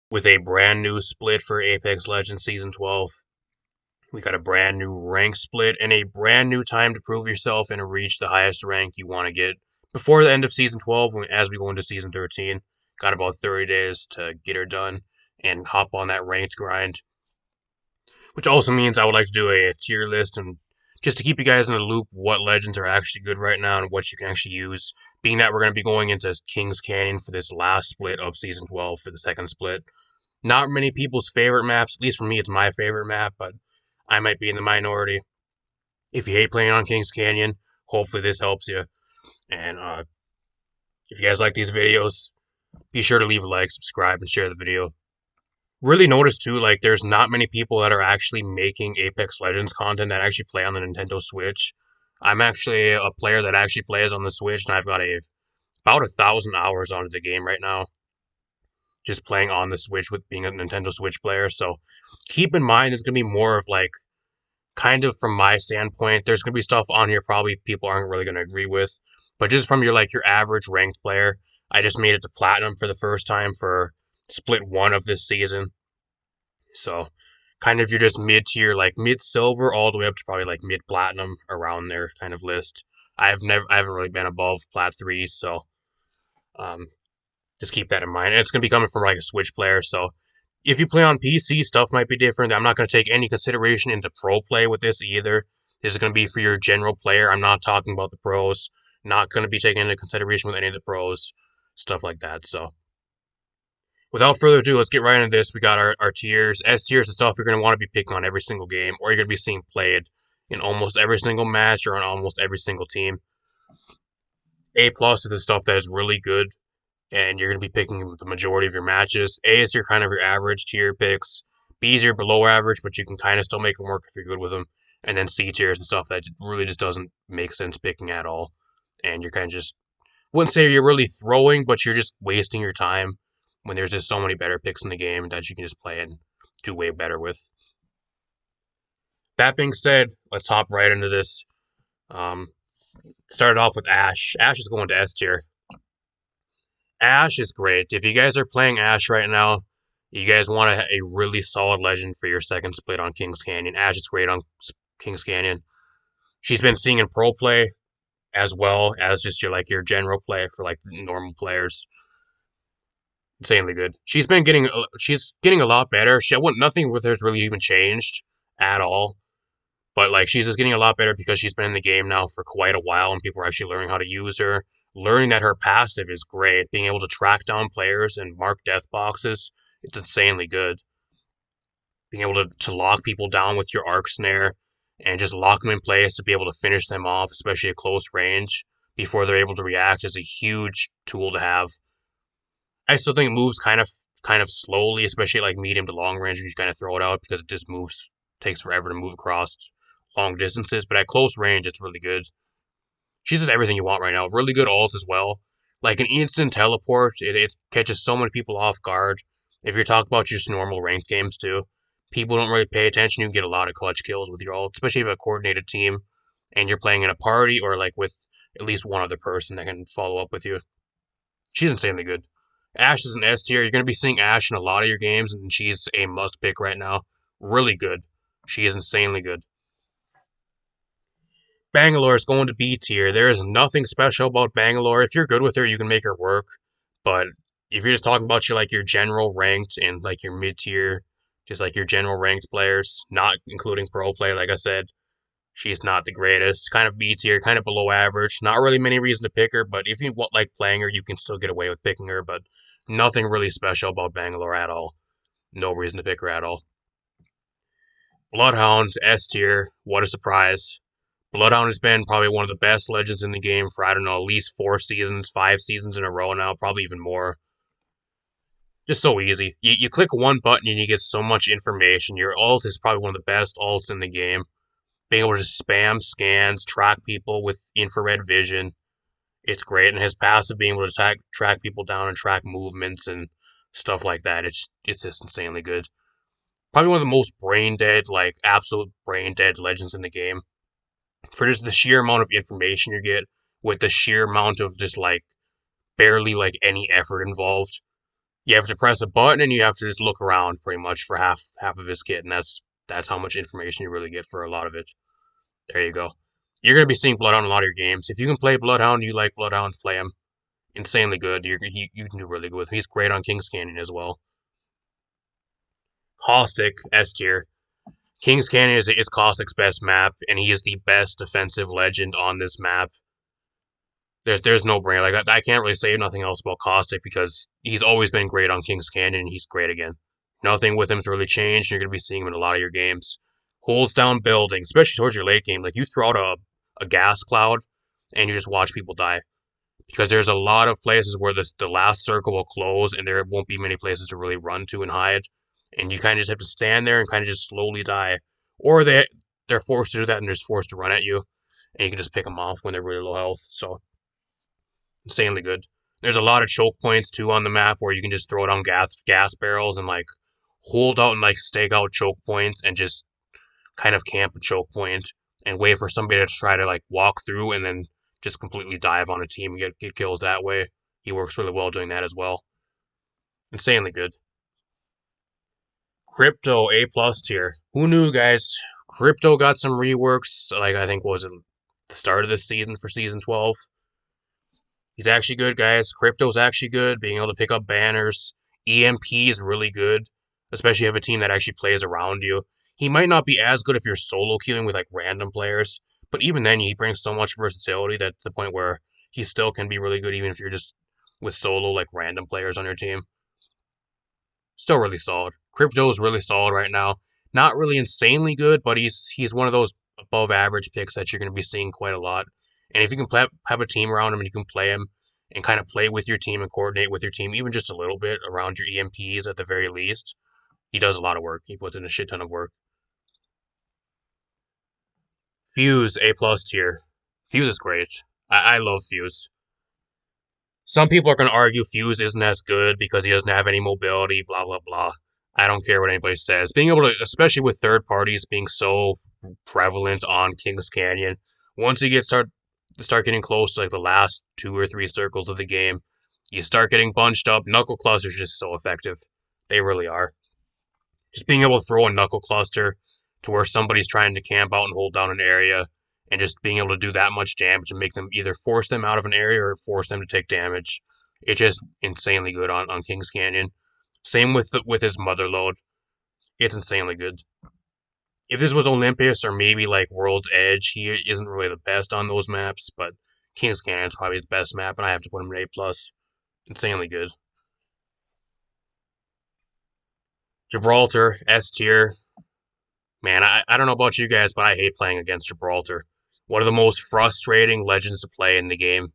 with a brand new split for Apex Legends Season 12. We got a brand new rank split and a brand new time to prove yourself and reach the highest rank you want to get before the end of Season 12 as we go into Season 13. Got about 30 days to get her done and hop on that ranked grind. Which also means I would like to do a tier list and just to keep you guys in the loop what legends are actually good right now and what you can actually use. Being that we're going to be going into Kings Canyon for this last split of Season 12 for the second split. Not many people's favorite maps, at least for me it's my favorite map, but I might be in the minority. If you hate playing on Kings Canyon, hopefully this helps you. And if you guys like these videos, be sure to leave a like, subscribe, and share the video. Really notice too, like there's not many people that are actually making Apex Legends content that actually play on the Nintendo Switch. I'm actually a player that actually plays on the Switch, and I've got about 1,000 hours onto the game right now. Just playing on the Switch with being a Nintendo Switch player. So keep in mind it's gonna be more of like kind of from my standpoint, there's gonna be stuff on here probably people aren't really gonna agree with. But just from your average ranked player, I just made it to platinum for the first time for split 1 of this season. So kind of you're just mid tier, like mid silver all the way up to probably like mid platinum around there kind of list. I haven't really been above plat 3, so um just keep that in mind. And it's gonna be coming from like a Switch player, so if you play on PC, stuff might be different. I'm not gonna take any consideration into pro play with this either. This is gonna be for your general player. I'm not talking about the pros. Not gonna be taken into consideration with any of the pros, stuff like that. So without further ado, let's get right into this. We got our tiers. S tiers is stuff you're going to want to be picking on every single game, or you're going to be seeing played in almost every single match or on almost every single team. A plus is the stuff that is really good, and you're going to be picking the majority of your matches. A is your kind of your average tier picks. B is your below average, but you can kind of still make them work if you're good with them. And then C tier is the stuff that really just doesn't make sense picking at all. And you're kind of just, wouldn't say you're really throwing, but you're just wasting your time when there's just so many better picks in the game that you can just play and do way better with. That being said, let's hop right into this. Started off with Ashe. Ashe is going to S tier. Ashe is great. If you guys are playing Ashe right now, you guys want a really solid legend for your second split on Kings Canyon. Ashe is great on Kings Canyon. She's been seeing in pro play as well as just your general play for like normal players. Insanely good. She's getting a lot better. Nothing with her's really even changed at all. But like she's just getting a lot better because she's been in the game now for quite a while and people are actually learning how to use her. Learning that her passive is great. Being able to track down players and mark death boxes, it's insanely good. Being able to lock people down with your arc snare and just lock them in place to be able to finish them off, especially at close range, before they're able to react is a huge tool to have. I still think it moves kind of slowly, especially like medium to long range when you kind of throw it out because it just takes forever to move across long distances. But at close range, it's really good. She's just everything you want right now. Really good ult as well. Like an instant teleport, it catches so many people off guard. If you're talking about just normal ranked games too, people don't really pay attention. You can get a lot of clutch kills with your ult, especially if you have a coordinated team and you're playing in a party or like with at least one other person that can follow up with you. She's insanely good. Ashe is an S tier. You're going to be seeing Ashe in a lot of your games, and she's a must pick right now. Really good. She is insanely good. Bangalore is going to B tier. There is nothing special about Bangalore. If you're good with her, you can make her work. But if you're just talking about your general ranked and like your mid tier, just like your general ranked players, not including pro play, like I said, she's not the greatest. Kind of B tier, kind of below average. Not really many reasons to pick her, but if you like playing her, you can still get away with picking her. But nothing really special about Bangalore at all. No reason to pick her at all. Bloodhound, S tier. What a surprise. Bloodhound has been probably one of the best legends in the game for, I don't know, at least 4 seasons, 5 seasons in a row now, probably even more. Just so easy. You click one button and you get so much information. Your ult is probably one of the best ults in the game. Being able to just spam scans, track people with infrared vision. It's great. And his passive being able to track people down and track movements and stuff like that. It's just insanely good. Probably one of the most brain dead, like absolute brain dead legends in the game. For just the sheer amount of information you get, with the sheer amount of just like barely like any effort involved. You have to press a button and you have to just look around pretty much for half of his kit, and that's how much information you really get for a lot of it. There you go. You're gonna be seeing Bloodhound in a lot of your games. If you can play Bloodhound, you like Bloodhounds, play him. Insanely good. You can do really good with him. He's great on King's Canyon as well. Caustic, S tier. King's Canyon is Caustic's best map, and he is the best defensive legend on this map. There's no brainer. Like I can't really say nothing else about Caustic because he's always been great on King's Canyon, and he's great again. Nothing with him's really changed. You're gonna be seeing him in a lot of your games. Holds down buildings, especially towards your late game. Like you throw out a gas cloud, and you just watch people die because there's a lot of places where the last circle will close, and there won't be many places to really run to and hide, and you kind of just have to stand there and kind of just slowly die, or they're forced to do that and they're just forced to run at you, and you can just pick them off when they're really low health. So insanely good. There's a lot of choke points too on the map where you can just throw down gas barrels and like hold out and like stake out choke points and just kind of camp a choke point and wait for somebody to try to like walk through and then just completely dive on a team and get kills that way. He works really well doing that as well. Insanely good. Crypto A plus tier. Who knew, guys? Crypto got some reworks. Like I think was it the start of this season for season 12. He's actually good, guys. Crypto's actually good. Being able to pick up banners. EMP is really good, especially if you have a team that actually plays around you. He might not be as good if you're solo queuing with like random players, but even then he brings so much versatility that to the point where he still can be really good even if you're just with solo like random players on your team. Still really solid. Crypto is really solid right now. Not really insanely good, but he's one of those above average picks that you're going to be seeing quite a lot. And if you can have a team around him and you can play him and kind of play with your team and coordinate with your team, even just a little bit around your EMPs at the very least, he does a lot of work. He puts in a shit ton of work. Fuse, A plus tier. Fuse is great. I love Fuse. Some people are going to argue Fuse isn't as good because he doesn't have any mobility, blah, blah, blah. I don't care what anybody says. Being able to, especially with third parties being so prevalent on Kings Canyon, once you start getting close to like the last 2 or 3 circles of the game, you start getting bunched up. Knuckle clusters are just so effective. They really are. Just being able to throw a knuckle cluster to where somebody's trying to camp out and hold down an area, and just being able to do that much damage and make them either force them out of an area or force them to take damage. It's just insanely good on Kings Canyon. Same with his mother load. It's insanely good. If this was Olympus or maybe like World's Edge, he isn't really the best on those maps, but Kings Canyon is probably his best map, and I have to put him at A plus. Insanely good. Gibraltar, S tier. Man, I don't know about you guys, but I hate playing against Gibraltar. One of the most frustrating legends to play in the game,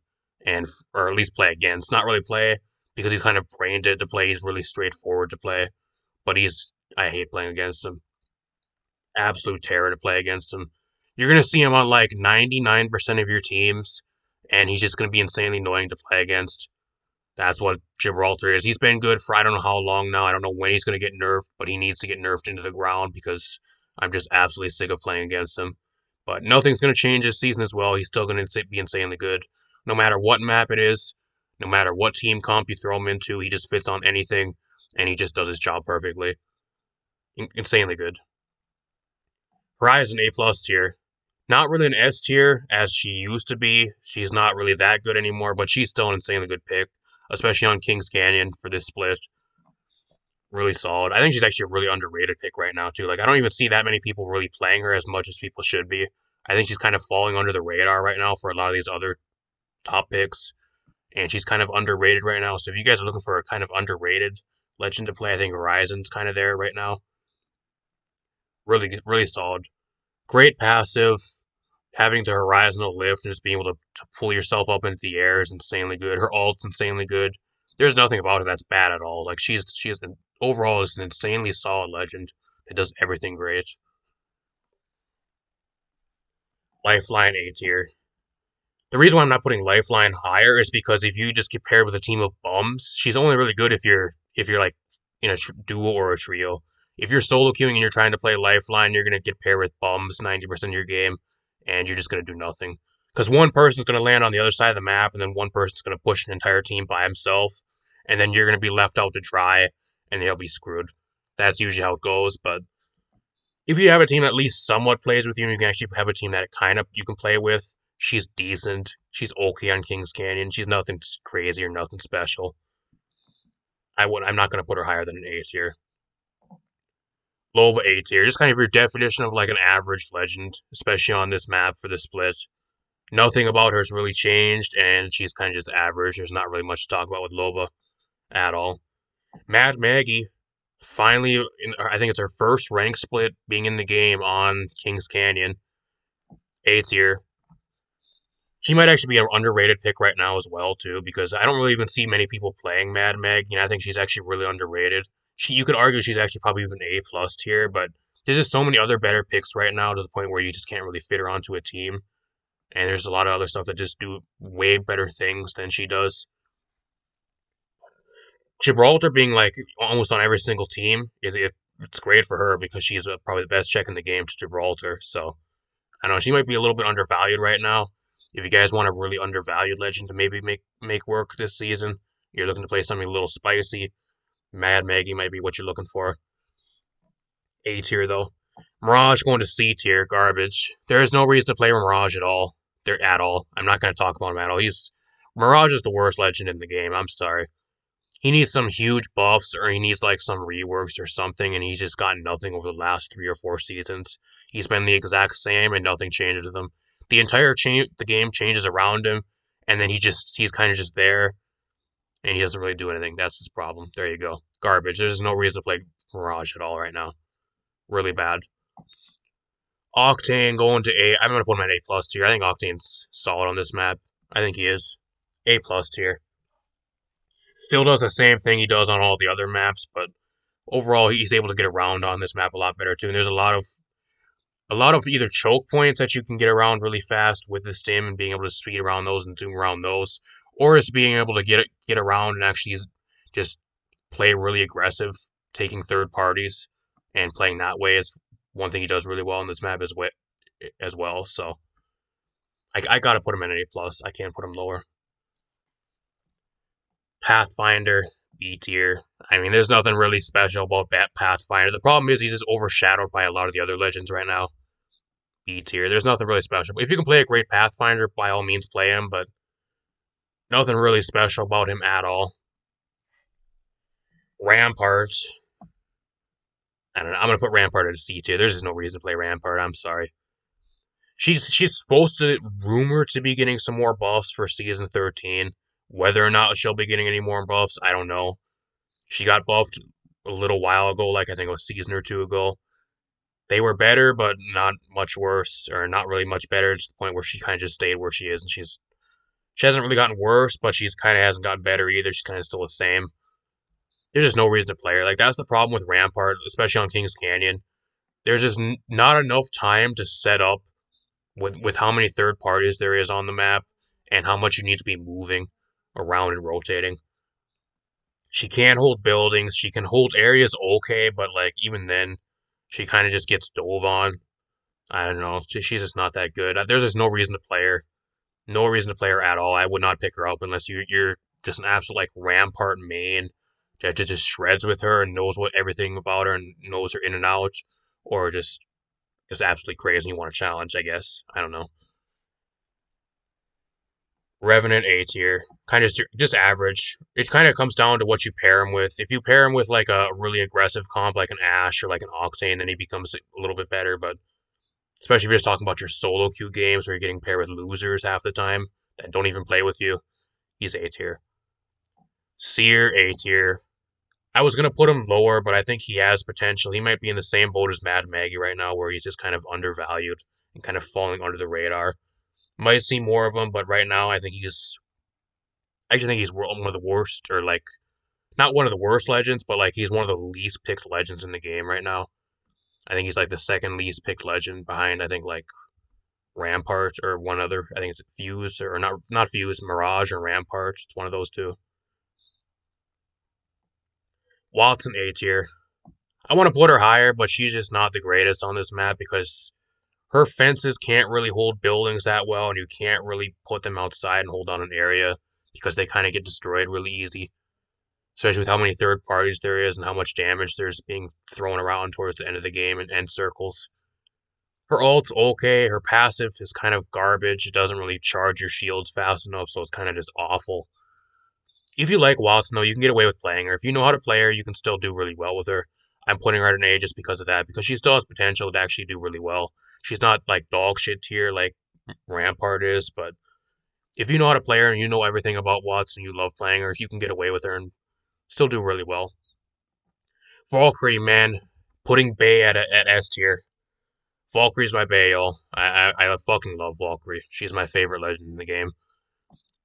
and or at least play against. Not really play because he's kind of brained it to play. He's really straightforward to play, but I hate playing against him. Absolute terror to play against him. You're gonna see him on like 99% of your teams, and he's just gonna be insanely annoying to play against. That's what Gibraltar is. He's been good for I don't know how long now. I don't know when he's going to get nerfed, but he needs to get nerfed into the ground because I'm just absolutely sick of playing against him. But nothing's going to change this season as well. He's still going to be insanely good. No matter what map it is, no matter what team comp you throw him into, he just fits on anything, and he just does his job perfectly. Insanely good. Horizon A plus tier. Not really an S tier as she used to be. She's not really that good anymore, but she's still an insanely good pick, especially on Kings Canyon for this split. Really solid. I think she's actually a really underrated pick right now, too. Like, I don't even see that many people really playing her as much as people should be. I think she's kind of falling under the radar right now for a lot of these other top picks, and she's kind of underrated right now. So if you guys are looking for a kind of underrated legend to play, I think Horizon's kind of there right now. Really, really solid. Great passive. Having the horizontal lift and just being able to pull yourself up into the air is insanely good. Her ult's insanely good. There's nothing about her that's bad at all. Like overall is an insanely solid legend that does everything great. Lifeline A tier. The reason why I'm not putting Lifeline higher is because if you just get paired with a team of bums, she's only really good if you're like in a duo or a trio. If you're solo queuing and you're trying to play Lifeline, you're gonna get paired with bums 90% of your game, and you're just gonna do nothing. Because one person's gonna land on the other side of the map, and then one person's gonna push an entire team by himself, and then you're going to be left out to dry, and they'll be screwed. That's usually how it goes, but if you have a team that at least somewhat plays with you, and you can actually have a team that kind of you can play with, she's decent. She's okay on Kings Canyon. She's nothing crazy or nothing special. I'm not going to put her higher than an A tier. Loba A tier, just kind of your definition of like an average legend, especially on this map for the split. Nothing about her has really changed, and she's kind of just average. There's not really much to talk about with Loba at all. Mad Maggie, finally, I think it's her first rank split being in the game on Kings Canyon. A tier. She might actually be an underrated pick right now as well, too, because I don't really even see many people playing Mad Maggie, and I think she's actually really underrated. You could argue she's actually probably even A plus tier, but there's just so many other better picks right now to the point where you just can't really fit her onto a team. And there's a lot of other stuff that just do way better things than she does. Gibraltar being like almost on every single team, it's great for her because she's probably the best check in the game to Gibraltar. So I don't know, she might be a little bit undervalued right now. If you guys want a really undervalued legend to maybe make work this season, you're looking to play something a little spicy, Mad Maggie might be what you're looking for. A tier though. Mirage going to C tier, garbage. There is no reason to play Mirage at all. There at all. I'm not going to talk about him at all. Mirage is the worst legend in the game. I'm sorry. He needs some huge buffs, or he needs like some reworks or something, and he's just gotten nothing over the last 3 or 4 seasons. He's been the exact same, and nothing changes with him. The game changes around him, and then he's kind of just there, and he doesn't really do anything. That's his problem. There you go. Garbage. There's no reason to play Mirage at all right now. Really bad. Octane going to A. I'm going to put him at A plus tier. I think Octane's solid on this map. I think he is. A plus tier. Still does the same thing he does on all the other maps, but overall he's able to get around on this map a lot better too. And there's a lot of either choke points that you can get around really fast with the stim and being able to speed around those and zoom around those, or just being able to get around and actually just play really aggressive, taking third parties and playing that way is one thing he does really well on this map as well. So I gotta put him in an A plus. I can't put him lower. Pathfinder, B tier. I mean, there's nothing really special about Pathfinder. The problem is he's just overshadowed by a lot of the other legends right now. B tier. There's nothing really special. If you can play a great Pathfinder, by all means play him, but nothing really special about him at all. Rampart. I don't know. I'm gonna put Rampart at a C tier. There's just no reason to play Rampart. I'm sorry. She's supposed to rumored to be getting some more buffs for season 13. Whether or not she'll be getting any more buffs, I don't know. She got buffed a little while ago, like I think a season or two ago. They were better, but not much worse, or not really much better, to the point where she kind of just stayed where she is, and she hasn't really gotten worse, but she's kind of hasn't gotten better either. She's kind of still the same. There's just no reason to play her. Like that's the problem with Rampart, especially on Kings Canyon. There's just not enough time to set up with how many third parties there is on the map and how much you need to be moving around and rotating. She can't hold buildings. She can hold areas okay, but like even then, she kind of just gets dove on. I don't know. She's just not that good. There's just no reason to play her. No reason to play her at all. I would not pick her up unless you're just an absolute like Rampart main that just shreds with her and knows what everything about her and knows her in and out, or just absolutely crazy and you want to challenge. I guess I don't know. Revenant A tier, kind of just average. It kind of comes down to what you pair him with. If you pair him with like a really aggressive comp like an Ash or like an Octane, then he becomes a little bit better. But especially if you're just talking about your solo queue games where you're getting paired with losers half the time that don't even play with you, he's A tier. Seer A tier. I was gonna put him lower, but I think he has potential. He might be in the same boat as Mad Maggie right now, where he's just kind of undervalued and kind of falling under the radar. Might see more of him, but right now I actually think he's one of the worst, or like not one of the worst legends, but like he's one of the least picked legends in the game right now. I think he's like the second least picked legend behind I think like Rampart or one other. I think it's Fuse or not Fuse, Mirage or Rampart. It's one of those two. Watson A tier. I want to put her higher, but she's just not the greatest on this map because her fences can't really hold buildings that well, and you can't really put them outside and hold down an area because they kind of get destroyed really easy. especially with how many third parties there is and how much damage there's being thrown around towards the end of the game and end circles. Her ult's okay. Her passive is kind of garbage. It doesn't really charge your shields fast enough, so it's kind of just awful. If you like Watson, though, you can get away with playing her. If you know how to play her, you can still do really well with her. I'm putting her at an A just because of that, because she still has potential to actually do really well. She's not like dog shit tier like Rampart is, but if you know how to play her and you know everything about Watson, you love playing her, you can get away with her and still do really well. Valkyrie, man, putting Bay at S tier. Valkyrie's my Bay, y'all. I fucking love Valkyrie. She's my favorite legend in the game.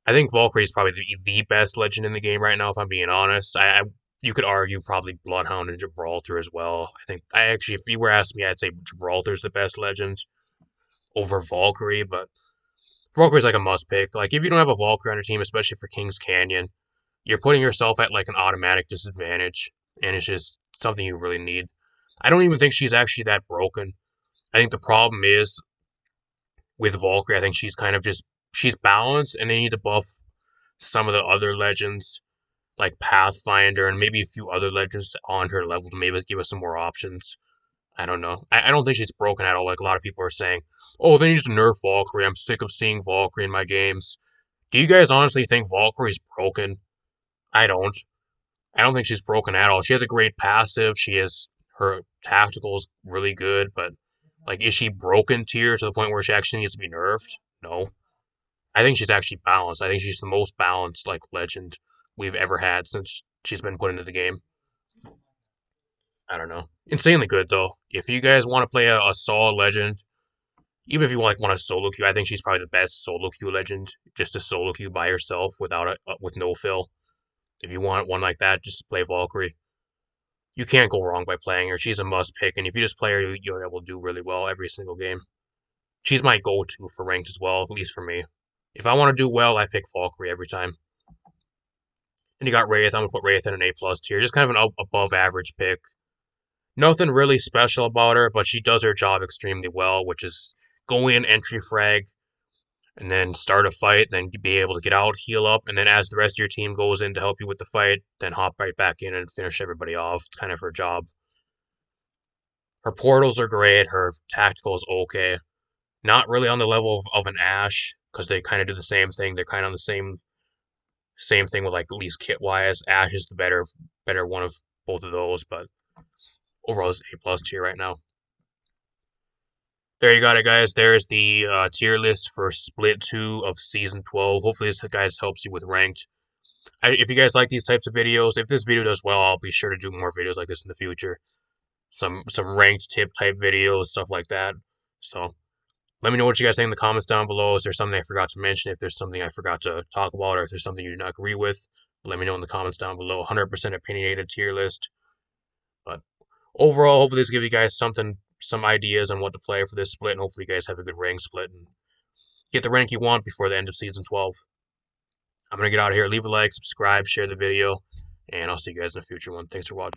I think Valkyrie is probably the best legend in the game right now, if I'm being honest. You could argue probably Bloodhound and Gibraltar as well. I actually, if you were asking me, I'd say Gibraltar's the best legend over Valkyrie, but Valkyrie's like a must pick. Like, if you don't have a Valkyrie on your team, especially for King's Canyon, you're putting yourself at like an automatic disadvantage, and it's just something you really need. I don't even think she's actually that broken. I think the problem is with Valkyrie, I think she's kind of just she's balanced, and they need to buff some of the other legends like Pathfinder and maybe a few other legends on her level to maybe give us some more options. I don't know. I don't think she's broken at all, like a lot of people are saying. Oh, they need to nerf Valkyrie. I'm sick of seeing Valkyrie in my games. Do you guys honestly think Valkyrie's broken? I don't. I don't think she's broken at all. She has a great passive. She has her tactical's really good, but like, is she broken tier to the point where she actually needs to be nerfed? No. I think she's actually balanced. I think she's the most balanced like legend we've ever had since she's been put into the game. I don't know. Insanely good though. If you guys want to play a solid legend, even if you like want a solo queue, I think she's probably the best solo queue legend. Just a solo queue by herself without with no fill. If you want one like that, just play Valkyrie. You can't go wrong by playing her. She's a must pick, and if you just play her, you'll be able to do really well every single game. She's my go-to for ranked as well, at least for me. If I want to do well, I pick Valkyrie every time. And you got Wraith. I'm gonna put Wraith in an A plus tier. Just kind of an above average pick. Nothing really special about her, but she does her job extremely well, which is go in, entry frag, and then start a fight, then be able to get out, heal up, and then as the rest of your team goes in to help you with the fight, then hop right back in and finish everybody off. It's kind of her job. Her portals are great. Her tactical is okay. Not really on the level of an Ashe, because they kind of do the same thing. They're kind of on the same thing with like at least kit wise. Ashe is the better one of both of those, but overall it's A plus tier right now. There you got it, guys. There's the tier list for Split 2 of Season 12. Hopefully this, guys, helps you with Ranked. If you guys like these types of videos, if this video does well, I'll be sure to do more videos like this in the future. Some Ranked tip type videos, stuff like that. So let me know what you guys think in the comments down below. Is there something I forgot to mention? If there's something I forgot to talk about, or if there's something you do not agree with, let me know in the comments down below. 100% opinionated tier list. But overall, hopefully this gives you guys some ideas on what to play for this split, and hopefully you guys have a good rank split and get the rank you want before the end of Season 12. I'm going to get out of here. Leave a like, subscribe, share the video, and I'll see you guys in a future one. Thanks for watching.